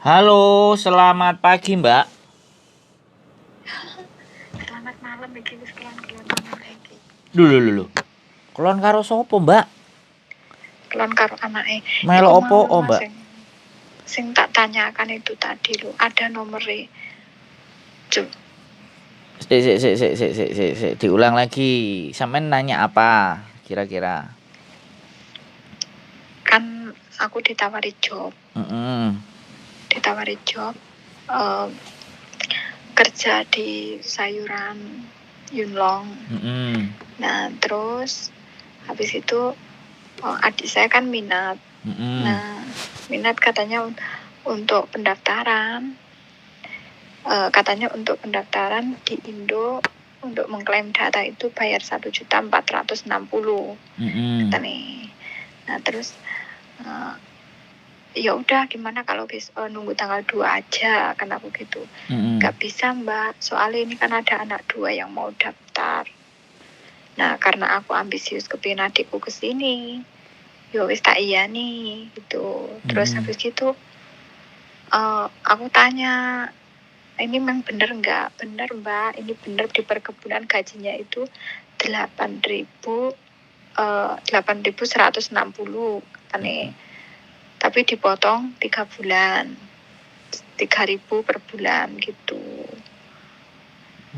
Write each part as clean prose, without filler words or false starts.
Halo, selamat pagi, Mbak. Selamat malam iki wis kelon-kelon anak iki. Dulu. Kelon karo sopo, Mbak? Kelon karo anake. Melo Iku opo, mau oh, Mas Mbak? sing tak tanyakan itu tadi lo, ada nomere. Cuk, Sik. Diulang lagi. Sampean nanya apa kira-kira? kan aku ditawari job, Mm-mm. eh, kerja di sayuran Yunlong. Mm-mm. Nah, terus habis itu adik saya kan minat. Mm-mm. Nah, minat katanya untuk pendaftaran. Katanya untuk pendaftaran di Indo untuk mengklaim data itu bayar 1.460.000. Mm-mm. Nah, terus ya udah gimana kalau nunggu tanggal 2 aja, kan aku gitu. Mm-mm. Nggak bisa Mbak, soalnya ini kan ada anak 2 yang mau daftar. Nah, karena aku ambisius kepingin adikku kesini, ya wis tak iya nih gitu. Terus habis gitu aku tanya, ini memang bener nggak? Bener Mbak, ini bener di perkebunan gajinya itu 8.160 katanya. Tapi dipotong 3 bulan, 3.000 per bulan gitu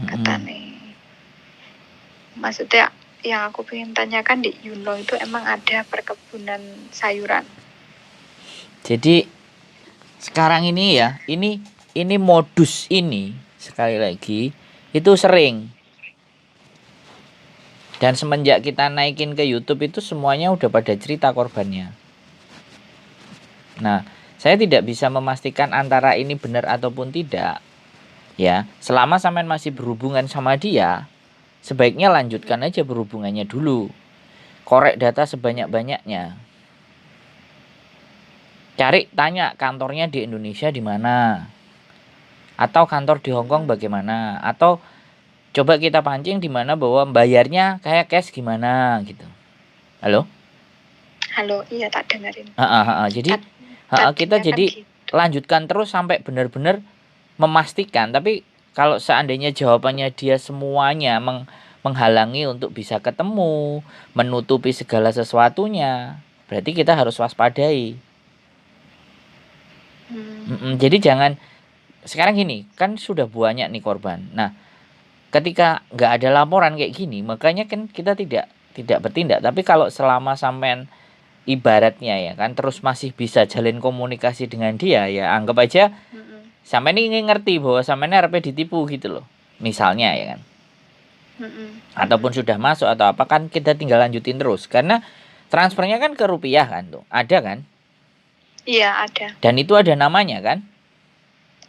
katanya. Maksudnya yang aku pengen tanyakan di Yunlong itu emang ada perkebunan sayuran. Jadi sekarang ini ya, ini modus ini sekali lagi itu sering. Dan semenjak kita naikin ke YouTube itu semuanya udah pada cerita korbannya. Nah, saya tidak bisa memastikan antara ini benar ataupun tidak. Ya, selama sampean masih berhubungan sama dia, sebaiknya lanjutkan aja berhubungannya dulu. Korek data sebanyak-banyaknya. Cari tanya kantornya di Indonesia di mana. Atau kantor di Hong Kong bagaimana? Atau coba kita pancing di mana bahwa bayarnya kayak cash gimana gitu. Halo? Halo, iya tak dengerin. Jadi kita Tadinya jadi kan gitu. lanjutkan terus sampai benar-benar memastikan. Tapi kalau seandainya jawabannya dia semuanya menghalangi untuk bisa ketemu, menutupi segala sesuatunya, berarti kita harus waspadai. Jadi jangan, sekarang gini, kan sudah banyak nih korban. Nah, ketika nggak ada laporan kayak gini, makanya kan kita tidak bertindak. Tapi kalau selama sampean ibaratnya ya kan terus masih bisa jalin komunikasi dengan dia, ya anggap aja sampean ini ngerti bahwa sampean harus ditipu gitu loh. Misalnya ya kan. Ataupun sudah masuk atau apa, kan kita tinggal lanjutin terus karena transfernya kan ke rupiah kan tuh. Ada kan? Iya, ada. Dan itu ada namanya kan?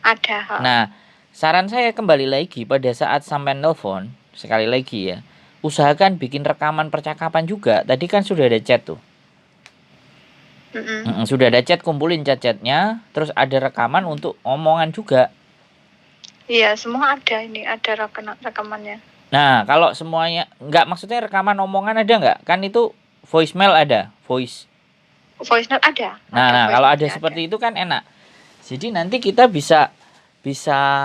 Ada. Nah, saran saya kembali lagi pada saat sampai nelpon, sekali lagi ya, usahakan bikin rekaman percakapan juga. Tadi kan sudah ada chat tuh. Sudah ada chat, kumpulin chat-chatnya, terus ada rekaman untuk omongan juga. Iya, semua ada ini, ada rekamannya. Nah, kalau semuanya, nggak, maksudnya rekaman omongan ada nggak? Kan itu voicemail ada, voice note ada. Nah, kalau ada seperti itu kan enak. Jadi nanti kita bisa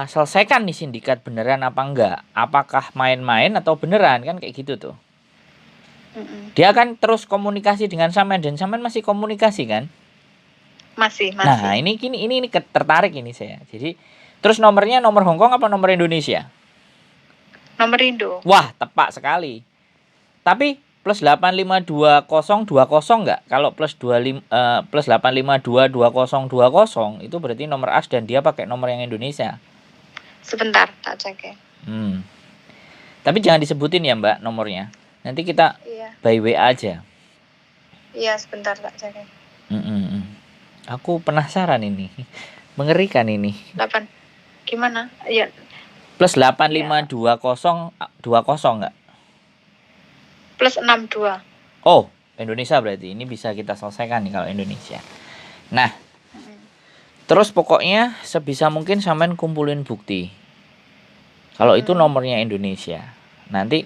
selesaikan nih sindikat beneran apa enggak. Apakah main-main atau beneran, kan kayak gitu tuh. Dia kan terus komunikasi dengan sampean dan sampean masih komunikasi kan? Masih. Nah, ini tertarik ini saya. Jadi terus nomornya nomor Hong Kong apa nomor Indonesia? Nomor Indo. Wah, tepat sekali. Tapi plus 8522020 enggak? Kalau plus 8522020 itu berarti nomor as dan dia pakai nomor yang Indonesia. Sebentar, tak cek ya. Tapi jangan disebutin ya Mbak nomornya. Nanti kita by WA aja. Iya, sebentar tak cek ya. Aku penasaran ini. Mengerikan ini. 8. Gimana? Iya. Plus 8522020 enggak? Plus 62. Oh, Indonesia berarti. Ini bisa kita selesaikan nih kalau Indonesia. Nah, terus pokoknya sebisa mungkin sampean kumpulin bukti. Kalau itu nomornya Indonesia. Nanti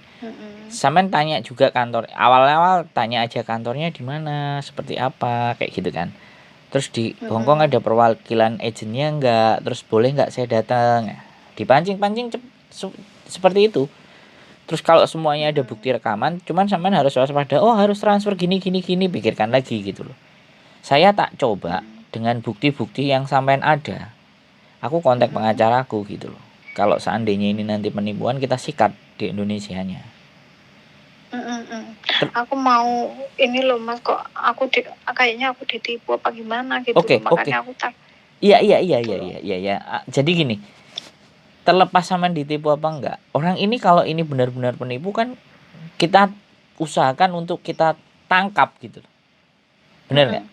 sampean tanya juga kantor. Awal-awal tanya aja kantornya di mana, seperti apa, kayak gitu kan. Terus di Hongkong ada perwakilan agennya enggak, terus boleh enggak saya datang. Dipancing-pancing seperti itu. Terus kalau semuanya ada bukti rekaman, cuman sampean harus waspada, oh harus transfer gini gini gini, pikirkan lagi gitu loh. Saya tak coba dengan bukti-bukti yang sampean ada. Aku kontak pengacaraku gitu loh. Kalau seandainya ini nanti penipuan, kita sikat di Indonesianya. Aku mau ini loh Mas, kok kayaknya aku ditipu apa gimana gitu Oke, loh. Makanya aku tak. Iya. Jadi gini, terlepas sama ditipu apa enggak, orang ini kalau ini benar-benar penipu kan kita usahakan untuk kita tangkap gitu. Benar nggak?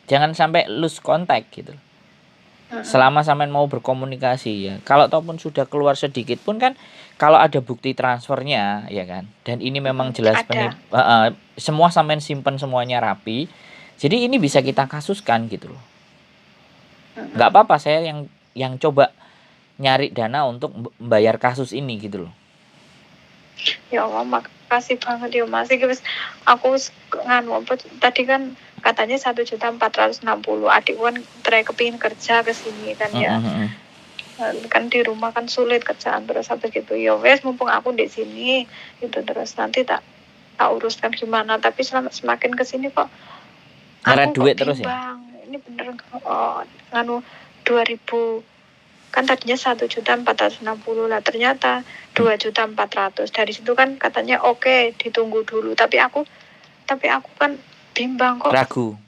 Jangan sampai lose contact gitu. Selama sampean mau berkomunikasi ya. Kalau ataupun sudah keluar sedikit pun kan, kalau ada bukti transfernya ya kan, dan ini memang jelas semua sampean simpen semuanya rapi. Jadi ini bisa kita kasuskan gitu loh. Nggak apa-apa saya yang coba nyari dana untuk membayar kasus ini gitu loh. Ya Allah, makasih banget ya Mas. Aku tadi kan katanya 1.460.000. Adik kan kepingin kerja ke sini kan ya. Kan di rumah kan sulit kerjaan, terus habis gitu ya wes mumpung aku di sini gitu, terus nanti tak uruskan gimana. Tapi semakin ke sini kok ngeret duit terus ya. Ini bener 2000 kan tadinya 1.460.000 lah, ternyata 2.400.000. Dari situ kan katanya oke, ditunggu dulu. Tapi aku kan bimbang kok. Ragu.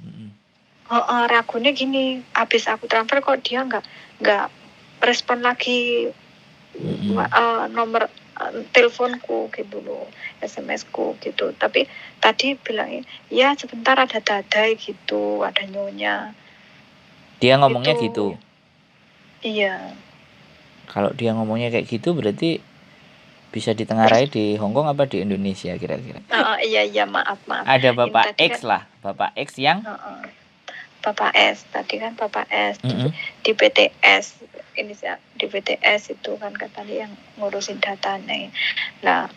Ragunya gini, habis aku transfer kok dia nggak respon lagi nomor teleponku gitu loh, SMS-ku gitu. Tapi tadi bilangin ya sebentar ada dadai gitu, ada nyonya. Dia ngomongnya gitu. Iya. Kalau dia ngomongnya kayak gitu berarti bisa ditengarai di Hongkong apa di Indonesia kira-kira? Iya maaf. Ada Bapak X kan, lah, Bapak X yang Bapak S tadi kan Bapak S di PTS ini di PTS itu kan katanya yang ngurusin datanya. Nah,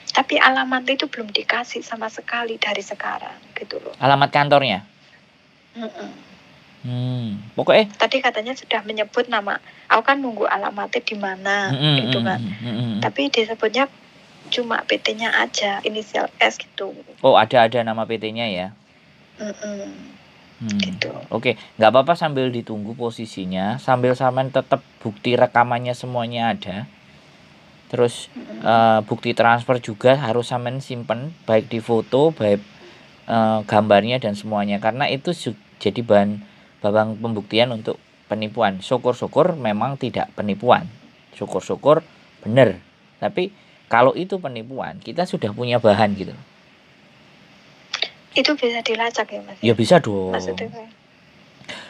tapi alamat itu belum dikasih sama sekali dari sekarang gitu loh. Alamat kantornya? Pokoknya tadi katanya sudah menyebut nama. Aku kan nunggu alamatnya di mana gitu kan. Tapi disebutnya cuma PT-nya aja, inisial S gitu. Oh, ada nama PT-nya ya. Gitu. Oke, nggak apa-apa sambil ditunggu posisinya, sambil sampean tetap bukti rekamannya semuanya ada. Terus bukti transfer juga harus sampean simpen, baik di foto, baik gambarnya dan semuanya, karena itu jadi bahan pembuktian untuk penipuan. Syukur-syukur memang tidak penipuan, syukur-syukur benar. Tapi kalau itu penipuan, kita sudah punya bahan gitu. Itu bisa dilacak ya Mas? Ya bisa dong. Maksudnya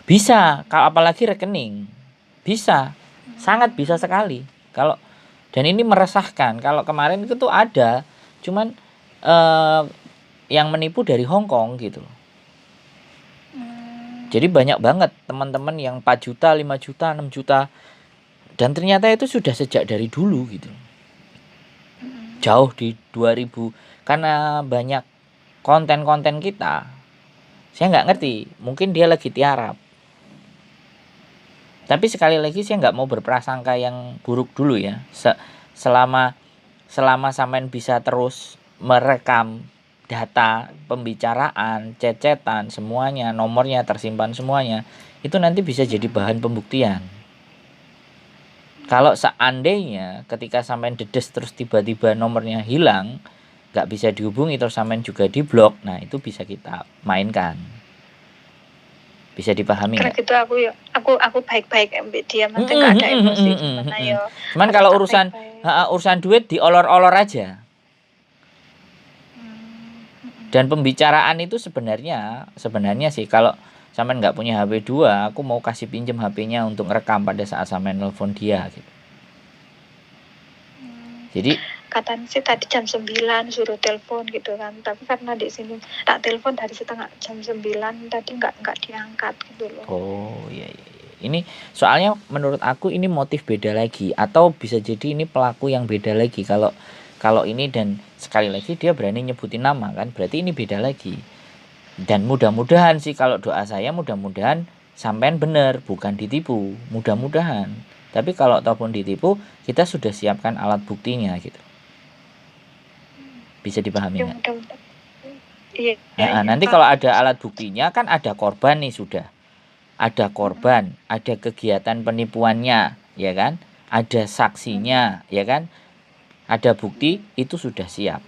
bisa, kalau apalagi rekening bisa, sangat bisa sekali. Kalau dan ini meresahkan. Kalau kemarin itu tuh ada, cuman yang menipu dari Hongkong gitu. Jadi banyak banget teman-teman yang 4 juta, 5 juta, 6 juta. Dan ternyata itu sudah sejak dari dulu gitu. Jauh di 2000. Karena banyak konten-konten kita. Saya nggak ngerti. Mungkin dia lagi tiarap. Tapi sekali lagi saya nggak mau berprasangka yang buruk dulu ya. Selama sampean bisa terus merekam data pembicaraan, cecetan, semuanya, nomornya tersimpan semuanya, itu nanti bisa jadi bahan pembuktian. Kalau seandainya ketika sampean dedes terus tiba-tiba nomornya hilang, nggak bisa dihubungi, terus sampean juga diblok, nah itu bisa kita mainkan. Bisa dipahami nggak? Gitu aku baik-baik dia, nanti nggak ada emosi gimana ya. Cuman kalau urusan duit diolor-olor aja. Dan pembicaraan itu sebenarnya sih, kalau sampean nggak punya HP 2, aku mau kasih pinjam HP-nya untuk rekam pada saat sampean nelpon dia gitu. Jadi katanya sih tadi jam 9 suruh telepon gitu kan, tapi karena di sini tak telepon dari setengah jam 9 tadi nggak diangkat gitu loh. Oh iya. Ini soalnya menurut aku ini motif beda lagi, atau bisa jadi ini pelaku yang beda lagi. Kalau ini, dan sekali lagi dia berani nyebutin nama kan, berarti ini beda lagi. Dan mudah-mudahan sih, kalau doa saya mudah-mudahan sampean benar, bukan ditipu, mudah-mudahan. Tapi kalau ataupun ditipu, kita sudah siapkan alat buktinya gitu. Bisa dipahami Ya nggak? mudah-mudahan. Iya, Nanti kalau paham. ada alat buktinya kan ada korban nih sudah. Ada korban, ada kegiatan penipuannya, ya kan? Ada saksinya, ya kan? Ada bukti, itu sudah siap.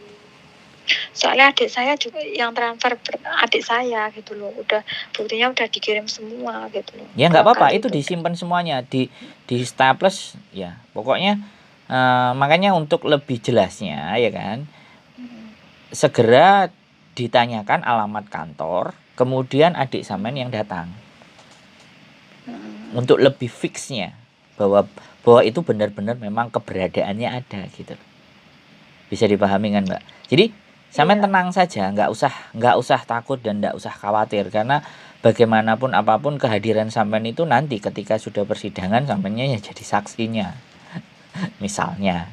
Soalnya adik saya juga yang transfer adik saya gitu loh, udah buktinya udah dikirim semua gitu loh. Ya nggak 2 apa-apa, kali itu disimpan semuanya di staples ya. Pokoknya makanya untuk lebih jelasnya ya kan, segera ditanyakan alamat kantor, kemudian adik sampean yang datang. Untuk lebih fixnya bahwa itu benar-benar memang keberadaannya ada gitu. Bisa dipahami kan, Mbak? Jadi sampean tenang saja, nggak usah takut dan nggak usah khawatir, karena bagaimanapun apapun kehadiran sampean itu nanti ketika sudah persidangan sampeannya ya jadi saksinya. Misalnya.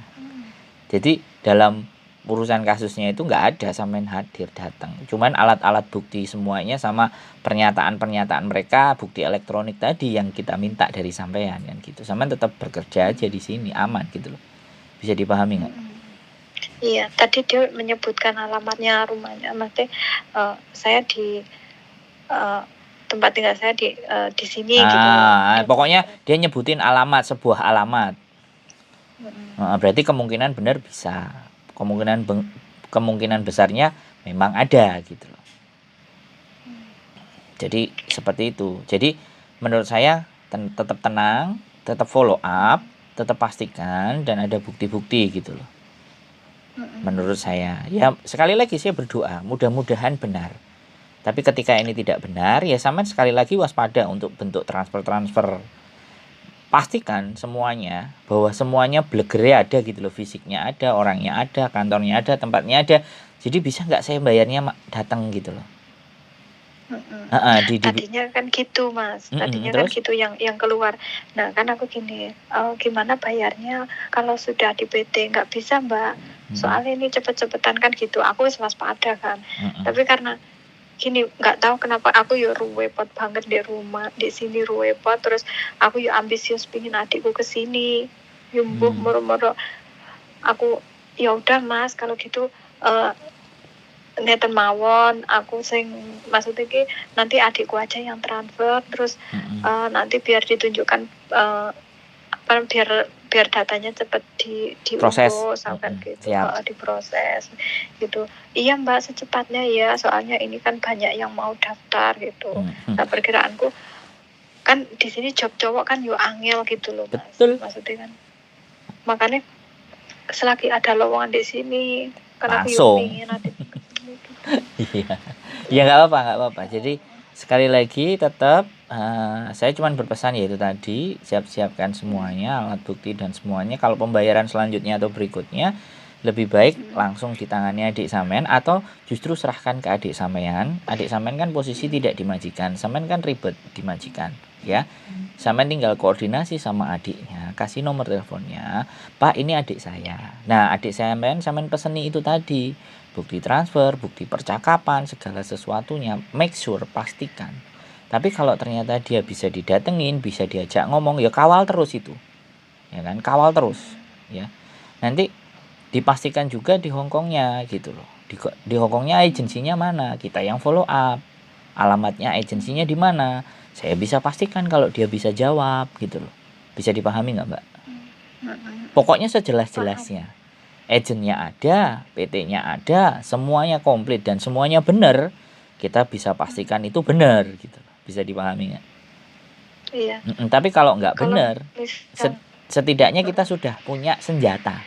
Jadi dalam urusan kasusnya itu nggak ada sampean hadir datang. Cuman alat-alat bukti semuanya sama pernyataan-pernyataan mereka, bukti elektronik tadi yang kita minta dari sampean kan gitu. Sampean tetap bekerja aja di sini, aman gitu loh. Bisa dipahami nggak? Iya, tadi dia menyebutkan alamatnya rumahnya, maksudnya saya di tempat tinggal saya di sini gitu. Pokoknya dia nyebutin alamat, sebuah alamat. Berarti kemungkinan benar bisa. Kemungkinan besarnya memang ada gitu loh. Jadi seperti itu. Jadi menurut saya tetap tenang, tetap follow up, tetap pastikan dan ada bukti-bukti gitu loh. Menurut saya, ya sekali lagi saya berdoa mudah-mudahan benar. Tapi ketika ini tidak benar, ya sampean sekali lagi waspada untuk bentuk transfer. Pastikan semuanya bahwa semuanya blegere ada gitu loh, fisiknya ada, orangnya ada, kantornya ada, tempatnya ada. Jadi bisa nggak saya bayarnya datang gitu loh. Tadinya kan gitu Mas, tadinya kan gitu yang keluar. Nah kan aku gini, gimana bayarnya kalau sudah di PT? Nggak bisa Mbak, soalnya ini cepet-cepetan kan gitu. Aku waspada kan, tapi karena gini nggak tahu kenapa aku yo ruwepot banget di rumah, di sini ruwepot, terus aku yo ambisius pingin adikku kesini, yumbuh moro-moro. Aku ya udah Mas kalau gitu ngeten mawon, aku sing maksudnya ki nanti adikku aja yang transfer, terus nanti biar ditunjukkan biar datanya cepet diurus sampai gitu, diproses gitu. Iya Mbak, secepatnya ya, soalnya ini kan banyak yang mau daftar gitu. Nah perkiraanku kan di sini job cowok kan yo angel gitu loh Mas. Betul. Maksudnya kan makanya selagi ada lowongan di sini karena langsung. aku ingin adik. Iya, ya nggak apa-apa. Jadi sekali lagi tetap saya cuma berpesan yaitu tadi, siapkan semuanya, alat bukti dan semuanya. Kalau pembayaran selanjutnya atau berikutnya lebih baik langsung ditangani adik sampean atau justru serahkan ke adik sampean. Adik sampean kan posisi tidak di majikan, sampean kan ribet di majikan, ya. Sampean tinggal koordinasi sama adiknya, kasih nomor teleponnya, Pak ini adik saya. Nah adik sampean peseni itu tadi, bukti transfer, bukti percakapan, segala sesuatunya, make sure, pastikan. Tapi kalau ternyata dia bisa didatengin, bisa diajak ngomong, ya kawal terus itu. Ya kan, kawal terus, ya. Nanti dipastikan juga di Hongkongnya gitu loh. Di Hongkongnya agensinya mana? Kita yang follow up. Alamatnya agensinya di mana? Saya bisa pastikan kalau dia bisa jawab gitu loh. Bisa dipahami nggak Mbak? Pokoknya sejelas-jelasnya. Agennya ada, PT-nya ada, semuanya komplit dan semuanya benar, kita bisa pastikan itu benar gitu. Bisa dipahami nggak? Iya. Tapi kalau nggak benar, setidaknya kita sudah punya senjata.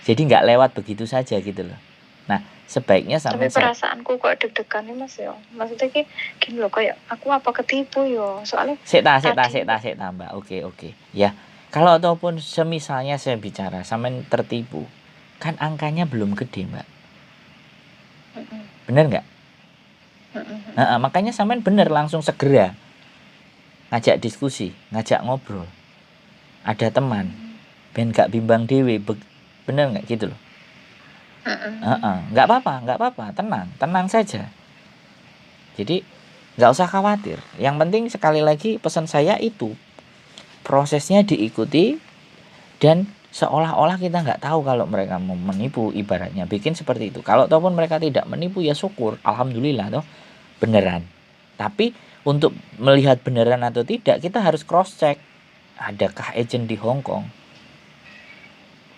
Jadi nggak lewat begitu saja gitu loh. Nah sebaiknya tapi perasaanku kok deg-degan nih Mas ya. Maksudnya gini loh, kayak aku apa ketipu yo, soalnya Sek tambah. Oke. Ya. Kalau ataupun semisalnya saya bicara sampean tertipu, kan angkanya belum gede Mbak. Bener nggak? Makanya sampean bener langsung segera ngajak diskusi, ngajak ngobrol. Ada teman, ben gak bimbang dewe, bener nggak gitu loh? Nggak apa-apa, tenang saja. Jadi nggak usah khawatir. Yang penting sekali lagi pesan saya itu prosesnya diikuti dan seolah-olah kita nggak tahu kalau mereka mau menipu, ibaratnya bikin seperti itu. Kalau ataupun mereka tidak menipu ya syukur, alhamdulillah toh beneran. Tapi untuk melihat beneran atau tidak kita harus cross check. Adakah agent di Hong Kong?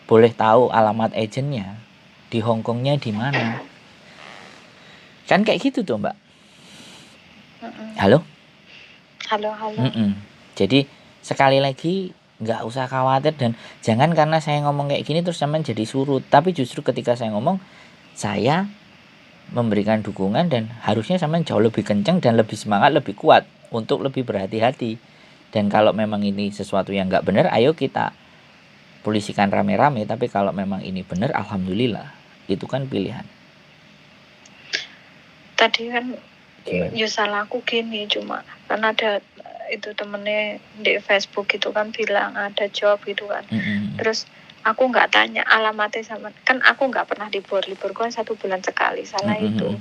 Boleh tahu alamat agentnya di Hong Kongnya di mana? Kan kayak gitu tuh Mbak. Halo? Halo. Jadi sekali lagi nggak usah khawatir dan jangan karena saya ngomong kayak gini terus sampean jadi surut. Tapi justru ketika saya ngomong, saya memberikan dukungan dan harusnya sampean jauh lebih kencang dan lebih semangat, lebih kuat untuk lebih berhati-hati. Dan kalau memang ini sesuatu yang nggak benar, ayo kita polisikan rame-rame. Tapi kalau memang ini benar, alhamdulillah, itu kan pilihan. Tadi kan Gimana? ya salah aku gini, cuma kan ada itu temennya di Facebook gitu kan bilang ada job gitu kan. Terus aku nggak tanya alamatnya sama, kan aku nggak pernah libur kan 1 bulan sekali, salah itu.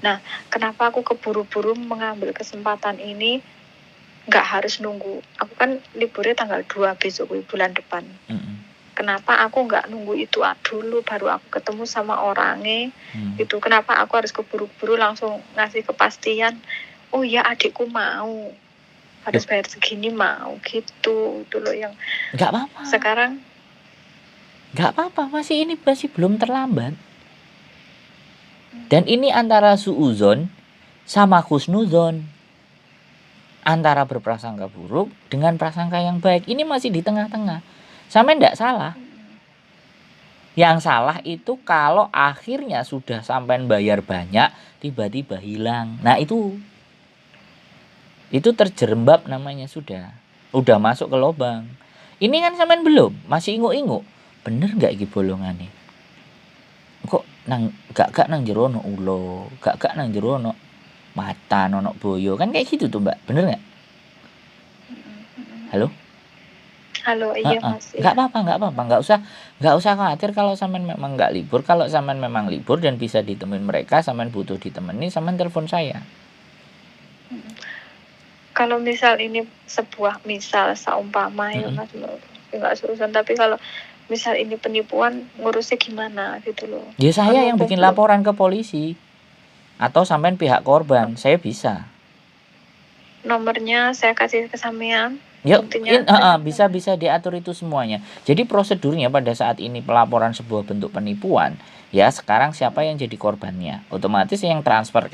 Nah, kenapa aku keburu-buru mengambil kesempatan ini, nggak harus nunggu. Aku kan liburnya tanggal 2 besok bulan depan. Kenapa aku nggak nunggu itu dulu baru aku ketemu sama orangnya itu? Kenapa aku harus keburu-buru langsung ngasih kepastian, oh ya adikku mau harus bayar segini mau gitu dulu yang nggak apa-apa. Sekarang nggak apa-apa, masih belum terlambat. Dan ini antara suuzon sama husnuzon, antara berprasangka buruk dengan prasangka yang baik. Ini masih di tengah-tengah. Sampai enggak salah. Yang salah itu kalau akhirnya sudah sampai bayar banyak, tiba-tiba hilang. Nah itu terjerembab namanya sudah. Udah masuk ke lubang. Ini kan sampean belum, masih inguk-inguk. Bener nggak iki bolongannya? Kok gak nang jero ono ulo, gak nang jero ono mata, ono boyo, kan kayak gitu tuh Mbak, bener nggak? Halo? Iya Mas. Nggak apa-apa, nggak usah khawatir kalau sampean memang nggak libur. Kalau sampean memang libur dan bisa ditemuin mereka, sampean butuh ditemani, sampean telepon saya. Kalau misal ini sebuah misal seumpama ya Mas, nggak urusan, tapi kalau misal ini penipuan, ngurusnya gimana gitu loh. Ya saya yang bikin laporan ke polisi atau sampean pihak korban, saya bisa. Nomornya saya kasih ke sampean. Ya, bisa diatur itu semuanya. Jadi prosedurnya pada saat ini pelaporan sebuah bentuk penipuan, ya sekarang siapa yang jadi korbannya? Otomatis yang transfer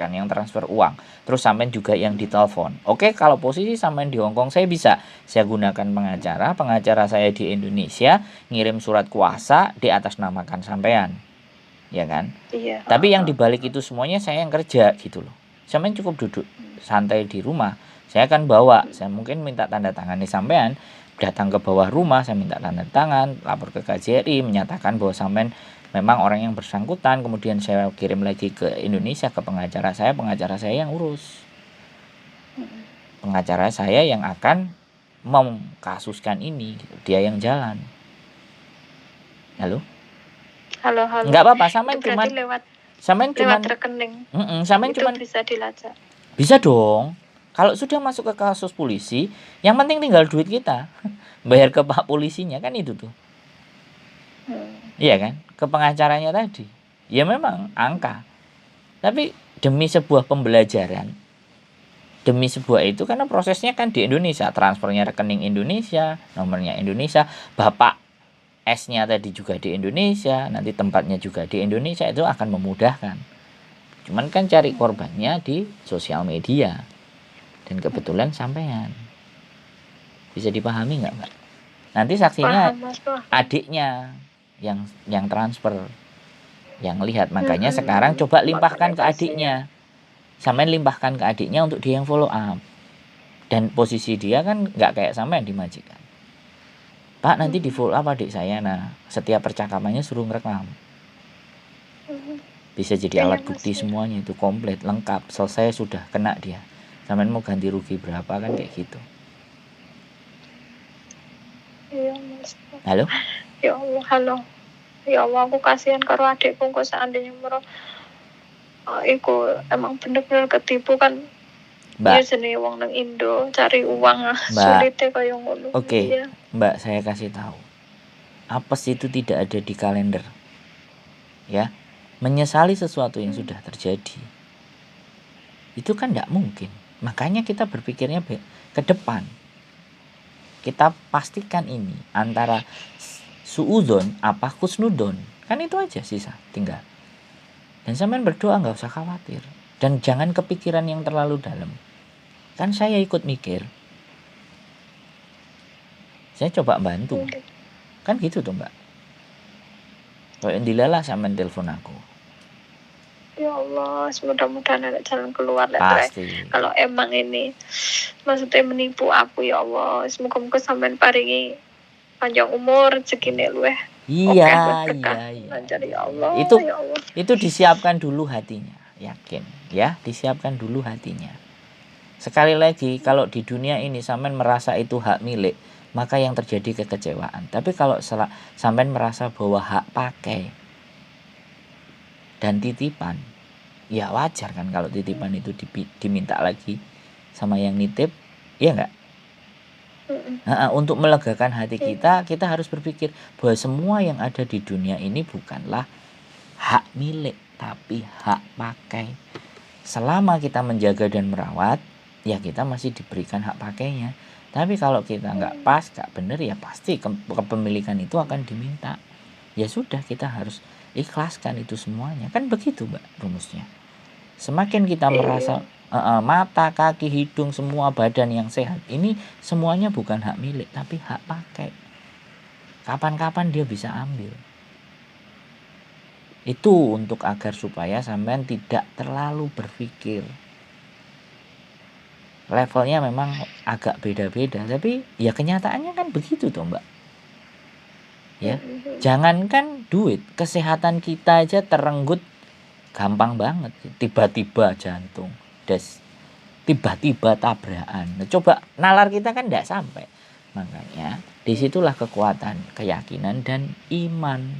uang. Terus sampean juga yang ditelepon. Oke, kalau posisi sampean di Hong Kong, saya bisa. Saya gunakan pengacara saya di Indonesia ngirim surat kuasa di atas namakan sampean. Ya kan? Iya. Tapi yang dibalik itu semuanya saya yang kerja gitu loh. Sampean cukup duduk santai di rumah. Saya akan bawa, saya mungkin minta tanda tangan di sampean, datang ke bawah rumah, saya minta tanda tangan, lapor ke KJRI, menyatakan bahwa sampean memang orang yang bersangkutan, kemudian saya kirim lagi ke Indonesia ke pengacara saya yang urus. Pengacara saya yang akan mengkasuskan ini, dia yang jalan. Halo? Enggak apa-apa, sampean cuma lewat rekening. Sampean cuma bisa dilacak. Bisa dong. Kalau sudah masuk ke kasus polisi, yang penting tinggal duit kita. Bayar ke pak polisinya, kan itu tuh. Iya kan? Ke pengacaranya tadi. Ya memang angka. Tapi demi sebuah pembelajaran, demi sebuah itu, karena prosesnya kan di Indonesia, transfernya rekening Indonesia, nomornya Indonesia, bapak S-nya tadi juga di Indonesia, nanti tempatnya juga di Indonesia, itu akan memudahkan. Cuman kan cari korbannya di sosial media. Dan kebetulan sampean. Bisa dipahami nggak Mbak? Nanti saksinya adiknya yang transfer, yang lihat. Makanya sekarang coba limpahkan ke adiknya. Sampean limpahkan ke adiknya untuk dia yang follow up. Dan posisi dia kan nggak kayak sampean di majikan. Pak, nanti di follow up adik saya. Nah, setiap percakapannya suruh ngerekam. Bisa jadi alat bukti semuanya itu komplit, lengkap, selesai, sudah kena dia. Sampean mau ganti rugi berapa kan kayak gitu. Iya Mas. Halo? Ya Allah, halo. Ya Allah, aku kasihan karo adikku kok seandainya iku emang bener-bener ketipu kan. Mbak, Biasanya wong nang Indo cari uang Mbak, sulitnya kaya ngono. oke, Iya. Mbak, saya kasih tahu. Apes itu tidak ada di kalender. Ya. Menyesali sesuatu yang sudah terjadi. Itu kan tidak mungkin. Makanya kita berpikirnya ke depan. Kita pastikan ini antara suudon apa kusnudon. Kan itu aja sisa tinggal. Dan sampean berdoa nggak usah khawatir. Dan jangan kepikiran yang terlalu dalam. Kan saya ikut mikir. Saya coba bantu. Kan gitu tuh Mbak. Kalau dilalah sampean telepon aku. Ya Allah, mudah-mudahan ada jalan keluar lah. Pasti. Kalau emang ini maksudnya menipu aku, ya Allah, semoga sampean paringi panjang umur, rezekine luweh. Iya. Lancar, ya Allah. Itu disiapkan dulu hatinya, yakin ya, disiapkan dulu hatinya. Sekali lagi, kalau di dunia ini sampean merasa itu hak milik, maka yang terjadi kekecewaan. Tapi kalau sampean merasa bahwa hak pakai dan titipan, ya wajar kan kalau titipan itu diminta lagi sama yang nitip, ya enggak? Untuk melegakan hati kita harus berpikir bahwa semua yang ada di dunia ini bukanlah hak milik, tapi hak pakai. Selama kita menjaga dan merawat, ya kita masih diberikan hak pakainya. Tapi kalau kita nggak pas, nggak benar, ya pasti kepemilikan itu akan diminta. Ya sudah, kita harus ikhlaskan itu semuanya. Kan begitu Mbak rumusnya. Semakin kita merasa mata, kaki, hidung, semua badan yang sehat, ini semuanya bukan hak milik, tapi hak pakai. Kapan-kapan dia bisa ambil. Itu untuk agar supaya sampean tidak terlalu berpikir. Levelnya memang agak beda-beda, tapi ya kenyataannya kan begitu toh Mbak. Ya, jangankan duit, kesehatan kita aja terenggut gampang banget. Tiba-tiba jantung, tiba-tiba tabrakan. Nah, coba nalar kita kan tidak sampai. Makanya disitulah kekuatan keyakinan dan iman.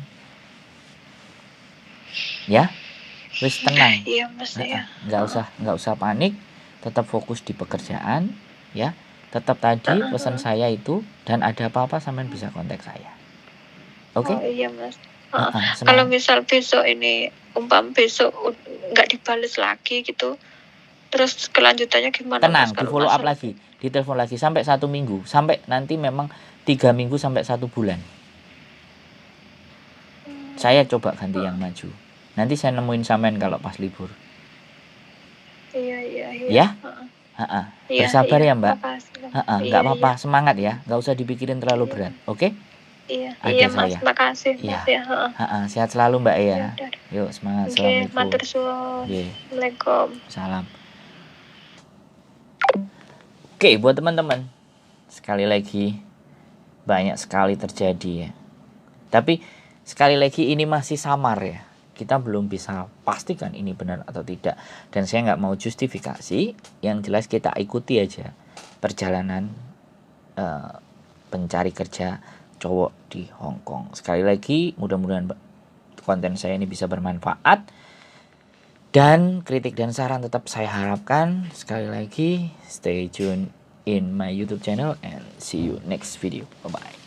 Ya, wis tenang. Iya Mas ya. Nggak usah panik, tetap fokus di pekerjaan, ya. Tetap tadi pesan saya itu, dan ada apa-apa sampean bisa kontak saya. Oke? Oh iya Mas. Kalau misal besok ini besok nggak dibales lagi gitu, terus kelanjutannya gimana? Tenang, Mas, di follow up lagi, ditelepon lagi sampai 1 minggu, sampai nanti memang 3 minggu sampai 1 bulan. Saya coba ganti yang maju. Nanti saya nemuin sampean kalau pas libur. Iya. Ya? Bersabar ya Mbak. Nggak apa-apa, semangat ya, nggak usah dipikirin terlalu berat. Oke? Iya, Mas, makasih Mas ya. Sehat selalu Mbak ya. Yuk, semangat. Assalamualaikum. Matur suwun. Assalamualaikum. Salam. Oke, buat teman-teman, sekali lagi banyak sekali terjadi ya. Tapi sekali lagi ini masih samar ya. Kita belum bisa pastikan ini benar atau tidak. Dan saya nggak mau justifikasi. Yang jelas kita ikuti aja perjalanan pencari kerja cowok di Hong Kong. Sekali lagi, mudah-mudahan konten saya ini bisa bermanfaat. Dan kritik dan saran tetap saya harapkan. Sekali lagi, stay tune in my YouTube channel and see you next video. Bye-bye.